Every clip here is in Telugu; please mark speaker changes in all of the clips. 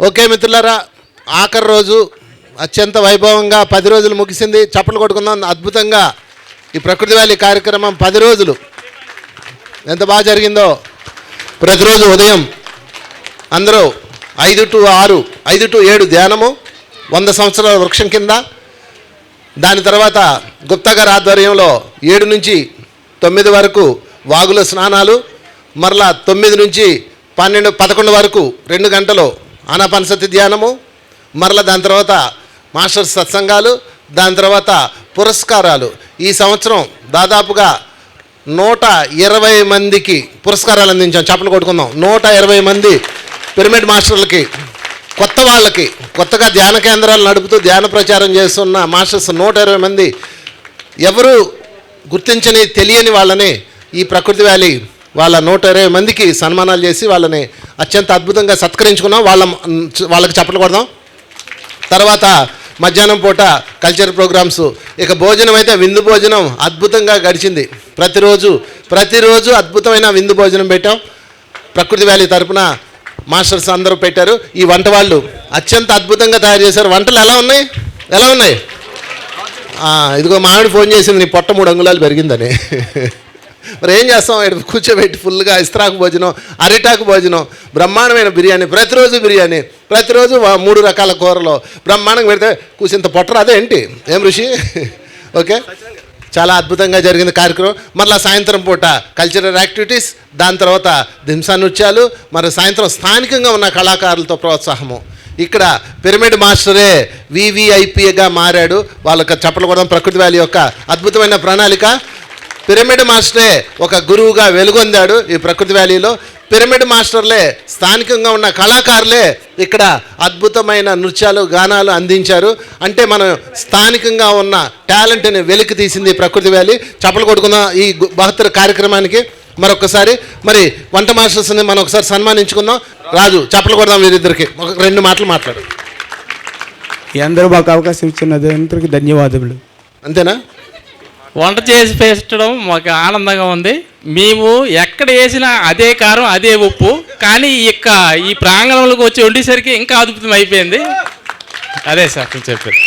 Speaker 1: ఓకే మిత్రులారా, ఆఖరి రోజు అత్యంత వైభవంగా 10 రోజులు ముగిసింది. చప్పట్లు కొట్టుకుందాం. అద్భుతంగా ఈ ప్రకృతి వ్యాలీ కార్యక్రమం 10 రోజులు ఎంత బాగా జరిగిందో. ప్రతిరోజు ఉదయం అందరూ 5 to 6, 5 to 7 ధ్యానము, 100 సంవత్సరాల వృక్షం కింద. దాని తర్వాత గుప్తా గారి ఆధ్వర్యంలో 7 నుంచి 9 వరకు వాగుల స్నానాలు, మరలా 9 నుంచి 12, 11 వరకు 2 గంటలు ఆనాపానసతి ధ్యానము, మరలా దాని తర్వాత మాస్టర్స్ సత్సంగాలు, దాని తర్వాత పురస్కారాలు. ఈ సంవత్సరం దాదాపుగా 120 మందికి పురస్కారాలు అందించాం. చప్పట్లు కొట్టుకుందాం. 120 మంది పిరమిడ్ మాస్టర్లకి, కొత్త వాళ్ళకి, కొత్తగా ధ్యాన కేంద్రాలు నడుపుతూ ధ్యాన ప్రచారం చేస్తున్న మాస్టర్స్ 120 మంది, ఎవరు గుర్తించని తెలియని వాళ్ళని ఈ ప్రకృతి వ్యాలీ వాళ్ళ 120 మందికి సన్మానాలు చేసి వాళ్ళని అత్యంత అద్భుతంగా సత్కరించుకున్నాం. వాళ్ళకి చప్పట్లు కొడదాం. తర్వాత మధ్యాహ్నం పూట కల్చర్ ప్రోగ్రామ్స్, ఇక భోజనం అయితే విందు భోజనం అద్భుతంగా గడిచింది. ప్రతిరోజు అద్భుతమైన విందు భోజనం పెట్టాం. ప్రకృతి వ్యాలీ తరపున మాస్టర్స్ అందరూ పెట్టారు. ఈ వంట వాళ్ళు అత్యంత అద్భుతంగా తయారు చేశారు. వంటలు ఎలా ఉన్నాయి? ఇదిగో మామిడి ఫోన్ చేసింది, నీ పొట్ట 3 అంగుళాలు పెరిగిందని. మరి ఏం చేస్తాం? కూర్చోబెట్టి ఫుల్గా ఇస్త్రాకు భోజనం, అరిటాకు భోజనం, బ్రహ్మాండమైన బిర్యానీ, ప్రతిరోజు 3 రకాల కూరలు బ్రహ్మాండంగా పెడితే కూర్చుంత పొట్టరు. అదే ఏంటి ఏం ఋషి? ఓకే, చాలా అద్భుతంగా జరిగింది కార్యక్రమం. మరలా సాయంత్రం పూట కల్చరల్ యాక్టివిటీస్, దాని తర్వాత దింసా నృత్యాలు, మరి సాయంత్రం స్థానికంగా ఉన్న కళాకారులతో ప్రోత్సాహము. ఇక్కడ పిరమిడ్ మాస్టరే వివిఐపిగా మారాడు. వాళ్ళకి చప్పట్లు కొడదాం. ప్రకృతి వ్యాలీ యొక్క అద్భుతమైన ప్రణాళిక. పిరమిడ్ మాస్టరే ఒక గురువుగా వెలుగొందాడు ఈ ప్రకృతి వ్యాలీలో. పిరమిడ్ మాస్టర్లే, స్థానికంగా ఉన్న కళాకారులే ఇక్కడ అద్భుతమైన నృత్యాలు, గానాలు అందించారు. అంటే మనం స్థానికంగా ఉన్న టాలెంట్ని వెలికి తీసింది ప్రకృతి వ్యాలీ. చప్పలు కొట్టుకున్న ఈ బహత్తర కార్యక్రమానికి మరొకసారి మరి వంట మాస్టర్స్ని మనం ఒకసారి సన్మానించుకుందాం. రాజు, చప్పలు కొడదాం వీరిద్దరికి. 2 మాటలు మాట్లాడు.
Speaker 2: అందరూ మాకు అవకాశం ఇచ్చినది అందరికీ ధన్యవాదములు.
Speaker 1: అంతేనా?
Speaker 3: వంట చేసి పెట్టడం మాకు ఆనందంగా ఉంది. మేము ఎక్కడ వేసినా అదే కారం, అదే ఉప్పు, కానీ ఈ ప్రాంగణంలోకి వచ్చి వండేసరికి ఇంకా అద్భుతం అయిపోయింది. అదే సార్ చెప్పారు.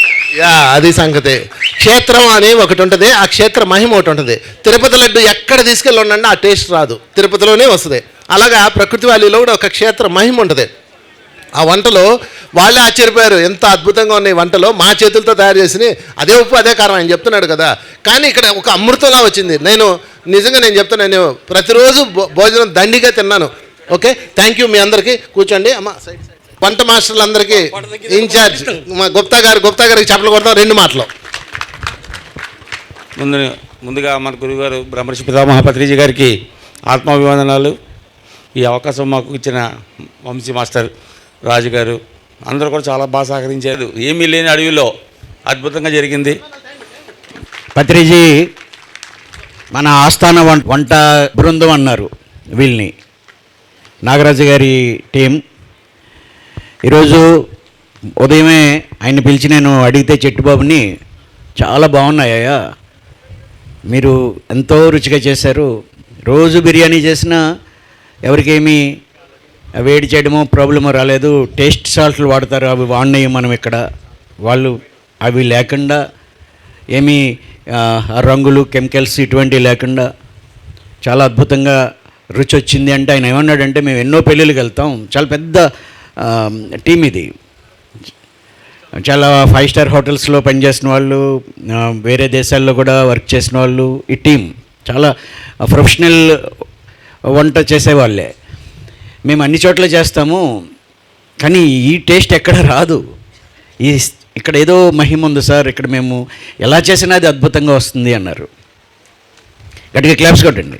Speaker 1: అది సంగతి. క్షేత్రం అని ఒకటి ఉంటుంది, ఆ క్షేత్ర మహిమ ఒకటి ఉంటుంది. తిరుపతి లడ్డు ఎక్కడ తీసుకెళ్ళి ఉండండి ఆ టేస్ట్ రాదు, తిరుపతిలోనే వస్తుంది. అలాగా ప్రకృతి వ్యాలీలో కూడా ఒక క్షేత్ర మహిమ ఉంటుంది. ఆ వంటలో వాళ్ళే ఆశ్చర్యపోయారు, ఎంత అద్భుతంగా ఉన్నాయి వంటలో, మా చేతులతో తయారు చేసి అదే ఉప్పు అదే కారం ఆయన చెప్తున్నాడు కదా. కానీ ఇక్కడ ఒక అమృతంలా వచ్చింది. నేను చెప్తాను, నేను ప్రతిరోజు భోజనం దండిగా తిన్నాను. ఓకే, థ్యాంక్ యూ మీ అందరికీ. కూర్చోండి అమ్మ. వంట మాస్టర్లందరికీ ఇన్ఛార్జ్ మా గుప్తా గారికి చప్పట్లు కొడతాం 2 మాటలు.
Speaker 4: ముందుగా మన గురుగారు బ్రహ్మర్షి పితామహ పత్రిజీ గారికి ఆత్మాభివందనాలు. ఈ అవకాశం మాకు ఇచ్చిన వంశీ మాస్టర్, రాజు గారు అందరూ కూడా చాలా బాగా సహకరించారు. ఏమీ లేని అడవిలో అద్భుతంగా జరిగింది.
Speaker 5: పత్రిజీ మన ఆస్థాన వంట బృందం అన్నారు వీళ్ళని, నాగరాజు గారి టీం. ఈరోజు ఉదయమే ఆయన పిలిచి నేను అడిగితే, చెట్టుబాబుని చాలా బాగున్నాయా, మీరు ఎంతో రుచిగా చేశారు, రోజు బిర్యానీ చేసినా ఎవరికేమీ వేడి చేయడమో ప్రాబ్లమో రాలేదు, టేస్ట్ సాల్ట్లు వాడతారు, అవి వాడినాయి మనం ఇక్కడ, వాళ్ళు అవి లేకుండా ఏమీ రంగులు, కెమికల్స్ ఇటువంటివి లేకుండా చాలా అద్భుతంగా రుచి వచ్చింది. అంటే ఆయన ఏమన్నాడంటే, మేము ఎన్నో పెళ్ళిళ్ళకి వెళ్తాం, చాలా పెద్ద టీం ఇది, చాలా 5 స్టార్ హోటల్స్లో పనిచేసిన వాళ్ళు, వేరే దేశాల్లో కూడా వర్క్ చేసిన వాళ్ళు, ఈ టీం చాలా ప్రొఫెషనల్ వంట చేసేవాళ్ళే. మేము అన్ని చోట్ల చేస్తాము, కానీ ఈ టేస్ట్ ఎక్కడ రాదు, ఇక్కడ ఏదో మహిమ ఉంది సార్, ఇక్కడ మేము ఎలా చేసినా అది అద్భుతంగా వస్తుంది అన్నారు. గట్టిగా క్లాప్స్ కొట్టండి.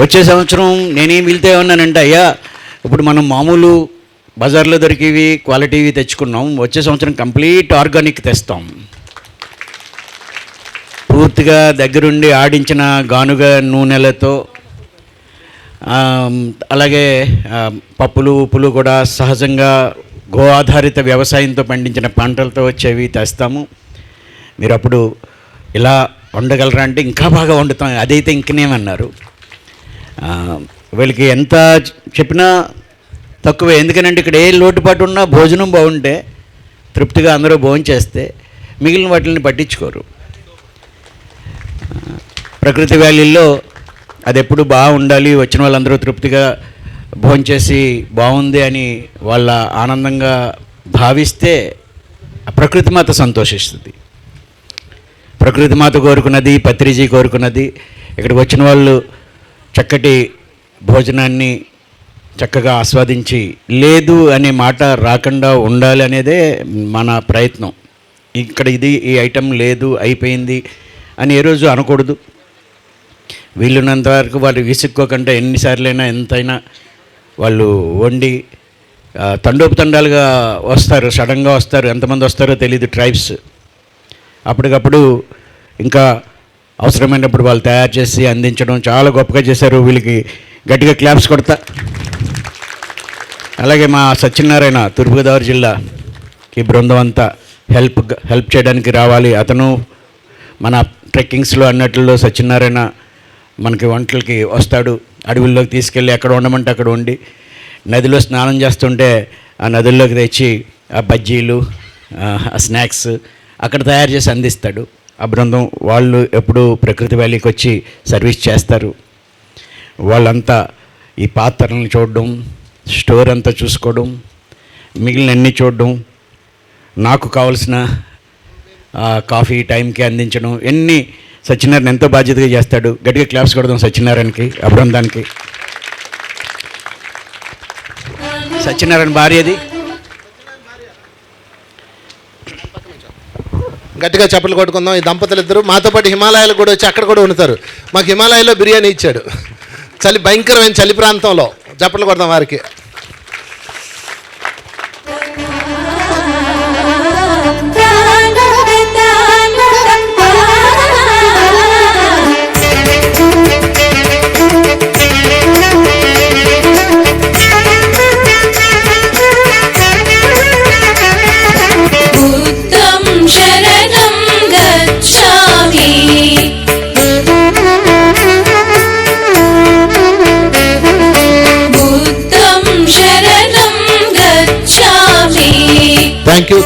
Speaker 5: వచ్చే సంవత్సరం నేనేం వెళ్తే ఉన్నానంటే, అయ్యా ఇప్పుడు మనం మామూలు బజార్లో దొరికేవి క్వాలిటీవి తెచ్చుకున్నాం, వచ్చే సంవత్సరం కంప్లీట్ ఆర్గానిక్ తెస్తాం, పూర్తిగా దగ్గరుండి ఆడించిన గానుగ నూనెలతో, అలాగే పప్పులు ఉప్పులు కూడా సహజంగా గో ఆధారిత వ్యవసాయంతో పండించిన పంటలతో వచ్చేవి తెస్తాము, మీరు అప్పుడు ఇలా వండగలరా అంటే ఇంకా బాగా వండుతాం, అదైతే ఇంకనేమన్నారు. వీళ్ళకి ఎంత చెప్పినా తక్కువే. ఎందుకంటే ఇక్కడ ఏ లోటుపాటు ఉన్నా భోజనం బాగుంటే తృప్తిగా అందరూ భోజనం చేస్తే మిగిలిన వాటిని పట్టించుకోరు. ప్రకృతి వ్యాలీలో అది ఎప్పుడు బాగుండాలి, వచ్చిన వాళ్ళందరూ తృప్తిగా భోంచేసి బాగుంది అని వాళ్ళ ఆనందంగా భావిస్తే ప్రకృతి మాత సంతోషిస్తుంది. ప్రకృతి మాత కోరుకున్నది, పత్రిజీ కోరుకున్నది ఇక్కడికి వచ్చిన వాళ్ళు చక్కటి భోజనాన్ని చక్కగా ఆస్వాదించి లేదు అనే మాట రాకుండా ఉండాలి అనేదే మన ప్రయత్నం. ఇక్కడ ఈ ఐటెం లేదు అయిపోయింది అని ఏ రోజు అనకూడదు. వీళ్ళున్నంత వరకు వాళ్ళు విసుక్కోకుండా ఎన్నిసార్లైనా ఎంతైనా వాళ్ళు వండి తండోపతండాలుగా వస్తారు, సడన్గా వస్తారు. ఎంతమంది వస్తారో తెలియదు ట్రైబ్స్. అప్పటికప్పుడు ఇంకా అవసరమైనప్పుడు వాళ్ళు తయారు చేసి అందించడం చాలా గొప్పగా చేశారు. వీళ్ళకి గట్టిగా క్లాప్స్ కొడతా. అలాగే మా సత్యనారాయణ తూర్పుగోదావరి జిల్లాకి బృందం అంతా హెల్ప్ చేయడానికి రావాలి. అతను మన ట్రెక్కింగ్స్లో అన్నట్లో సత్యనారాయణ మనకి వంటలకి వస్తాడు. అడవుల్లోకి తీసుకెళ్ళి ఎక్కడ ఉండమంటే అక్కడ వండి, నదిలో స్నానం చేస్తుంటే ఆ నదుల్లోకి తెచ్చి ఆ బజ్జీలు, ఆ స్నాక్స్ అక్కడ తయారు చేసి అందిస్తాడు. ఆ బృందం వాళ్ళు ఎప్పుడూ ప్రకృతి వ్యాలీకి వచ్చి సర్వీస్ చేస్తారు. వాళ్ళంతా ఈ పాత్రలను చూడడం, స్టోర్ అంతా చూసుకోవడం, మిగిలిన అన్నీ చూడడం, నాకు కావలసిన కాఫీ టైంకి అందించడం, ఎన్ని సత్యనారాయణ ఎంతో బాధ్యతగా చేస్తాడు. గట్టిగా క్లాప్స్ కొడదాం సత్యనారాయణకి, ఆ బృందానికి. సత్యనారాయణ భార్యది.
Speaker 1: గట్టిగా చప్పట్లు కొట్టుకుందాం. ఈ దంపతులు ఇద్దరు మాతో పాటు హిమాలయాలకు కూడా వచ్చి అక్కడ కూడా వండుతారు. మాకు హిమాలయాలో బిర్యానీ ఇచ్చాడు, చలి భయంకరమైన చలి ప్రాంతంలో. చప్పట్లు కొడదాం వారికి.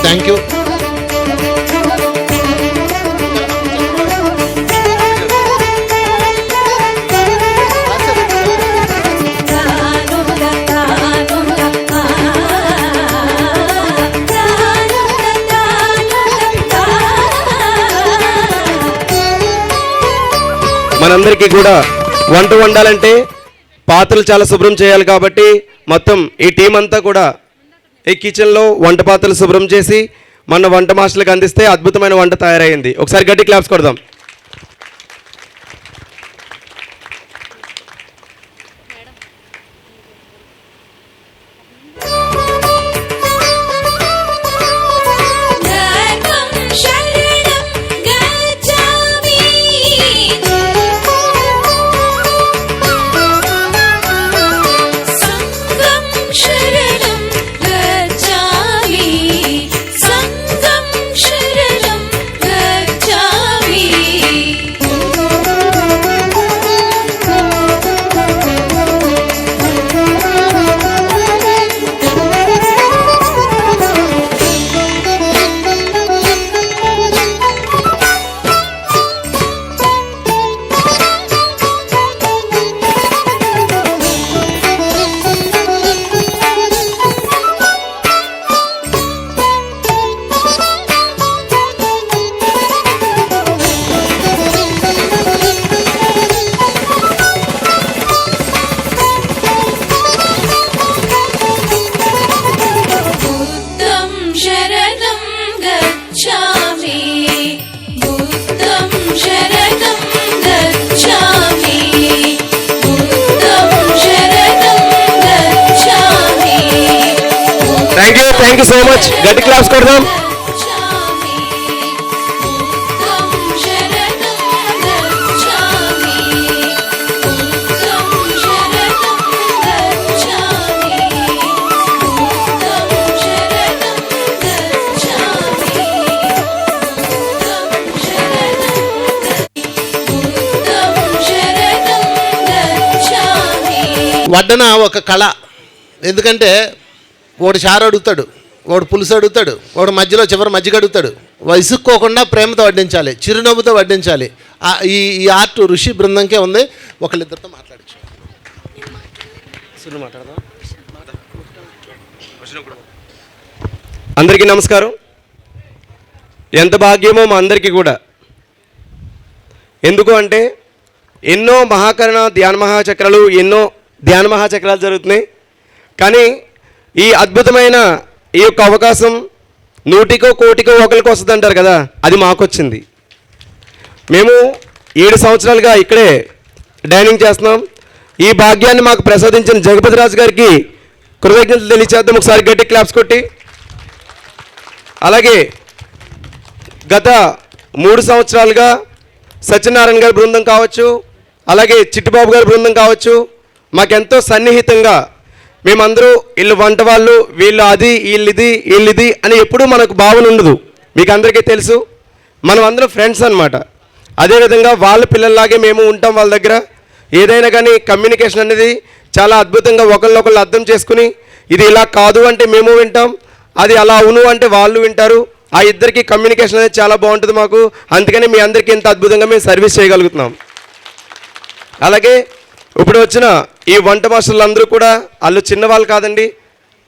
Speaker 1: Thank you.
Speaker 6: మనందరికీ కూడా వంట వండాలంటే పాత్రలు చాలా శుభ్రం చేయాలి. కాబట్టి మొత్తం ఈ టీం అంతా కూడా ఈ కిచెన్లో వంట పాత్రలు శుభ్రం చేసి మన వంట మాస్టర్లకు అందిస్తే అద్భుతమైన వంట తయారైంది. ఒకసారి గట్టి క్లాప్స్ కొడదాం. Thank you so much. గట్టి క్లాప్స్ కొడదాం.
Speaker 1: వడ్డన ఒక కళ. ఎందుకంటే ఒకడు చారు అడుగుతాడు, ఒకడు పులుసు అడుగుతాడు, ఒకడు మధ్యలో చివరి మజ్జిగ అడుగుతాడు. విసుక్కోకుండా ప్రేమతో వడ్డించాలి, చిరునవ్వుతో వడ్డించాలి. ఈ ఆర్ట్ ఋషి బృందంకే ఉంది. ఒకళ్ళిద్దరితో మాట్లాడచ్చు.
Speaker 6: అందరికీ నమస్కారం. ఎంత భాగ్యమో మా అందరికీ కూడా. ఎందుకు అంటే ఎన్నో మహాకరణ ధ్యాన మహాచక్రాలు, ఎన్నో ధ్యాన మహాచక్రాలు జరుగుతున్నాయి. కానీ ఈ అద్భుతమైన ఈ యొక్క అవకాశం 100కో కోటికో ఒకరికి వస్తుంది అంటారు కదా, అది మాకు వచ్చింది. మేము 7 సంవత్సరాలుగా ఇక్కడే డైనింగ్ చేస్తున్నాం. ఈ భాగ్యాన్ని మాకు ప్రసాదించిన జగపతి రాజు గారికి కృతజ్ఞతలు తెలియచేద్దాం. ఒకసారి గట్టి క్లాప్స్ కొట్టి. అలాగే గత 3 సంవత్సరాలుగా సత్యనారాయణ గారి బృందం కావచ్చు, అలాగే చిట్టిబాబు గారి బృందం కావచ్చు, మాకెంతో సన్నిహితంగా మేమందరూ వీళ్ళు వంట వాళ్ళు, వీళ్ళు అది, వీళ్ళిది అని ఎప్పుడూ మనకు భావన ఉండదు. మీకు అందరికీ తెలుసు, మనం అందరం ఫ్రెండ్స్ అనమాట. అదేవిధంగా వాళ్ళ పిల్లల్లాగే మేము ఉంటాం వాళ్ళ దగ్గర. ఏదైనా కానీ కమ్యూనికేషన్ అనేది చాలా అద్భుతంగా ఒకళ్ళొకళ్ళు అర్థం చేసుకుని, ఇది ఇలా కాదు అంటే మేము వింటాం, అది అలా అవును అంటే వాళ్ళు వింటారు. ఆ ఇద్దరికి కమ్యూనికేషన్ అనేది చాలా బాగుంటుంది మాకు. అందుకని మీ అందరికీ ఇంత అద్భుతంగా మేము సర్వీస్ చేయగలుగుతున్నాం. అలాగే ఇప్పుడు వచ్చిన ఈ వంట మాస్టర్లు అందరూ కూడా వాళ్ళు చిన్నవాళ్ళు కాదండి.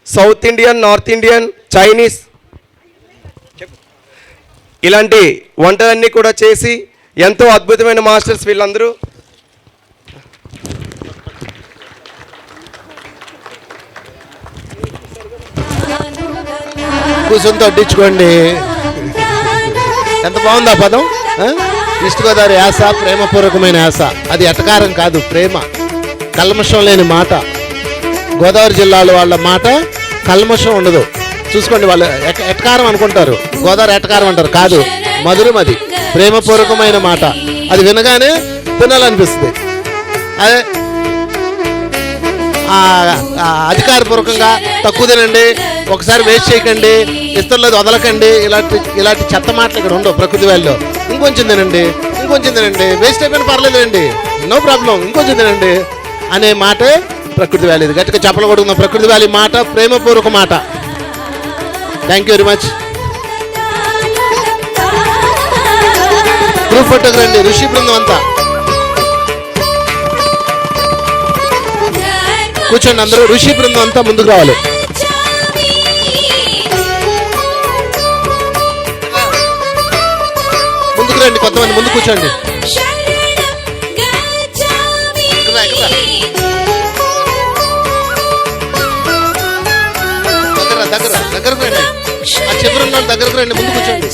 Speaker 6: South Indian, north Indian, Chinese ఇలాంటి వంటలన్నీ కూడా చేసి ఎంతో అద్భుతమైన మాస్టర్స్ వీళ్ళందరూ.
Speaker 1: కూర్చొని తొడ్డించుకోండి. ఎంత బాగుంది ఆ పదం. ఈస్ట్ గోదావరి యాస ప్రేమపూర్వకమైన యాస. అది ఎటకారం కాదు, ప్రేమ, కల్మషం లేని మాట. గోదావరి జిల్లాలో వాళ్ళ మాట కల్మషం ఉండదు. చూసుకోండి, వాళ్ళు ఎటకారం అనుకుంటారు, గోదావరి ఎటకారం అంటారు. కాదు, మధురం, అది ప్రేమపూర్వకమైన మాట. అది వినగానే తినాలనిపిస్తుంది. అదే అధికారపూర్వకంగా తక్కువ తినండి, ఒకసారి వేస్ట్ చేయకండి, ఇస్తర్లేదు వదలకండి, ఇలాంటి చెత్త మాటలు ఇక్కడ ఉండవు ప్రకృతి వ్యాలీలో. ఇంకొంచెం తినండి, వేస్ట్ అయిపోయినా పర్లేదండి, నో ప్రాబ్లం, ఇంకొంచెం తినండి అనే మాటే ప్రకృతి వ్యాలీ. గట్టిగా చెప్పలు కొడుకున్న ప్రకృతి వ్యాలీ మాట ప్రేమపూర్వక మాట. Thank you very much. Group ఫోటోకి రండి, ఋషి బృందం అంతా కూర్చోండి. అందరూ ఋషి బృందం అంతా ముందుకు రావాలి. ముందుకు రండి, కొంతమంది ముందు కూర్చోండి. దగ్గరకు రండి, ఆ చివరి దగ్గరకు రండి, ముందు కూర్చోండి.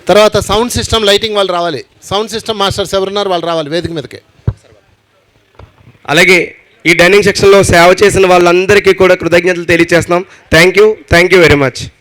Speaker 1: తర్వాత సౌండ్ సిస్టమ్, లైటింగ్ వాళ్ళు రావాలి. సౌండ్ సిస్టమ్ మాస్టర్స్ ఎవరున్నారు వాళ్ళు రావాలి వేదిక మీదకి.
Speaker 6: అలాగే ఈ డైనింగ్ సెక్షన్లో సేవ చేసిన వాళ్ళందరికీ కూడా కృతజ్ఞతలు తెలియజేస్తున్నాం. Thank you very much.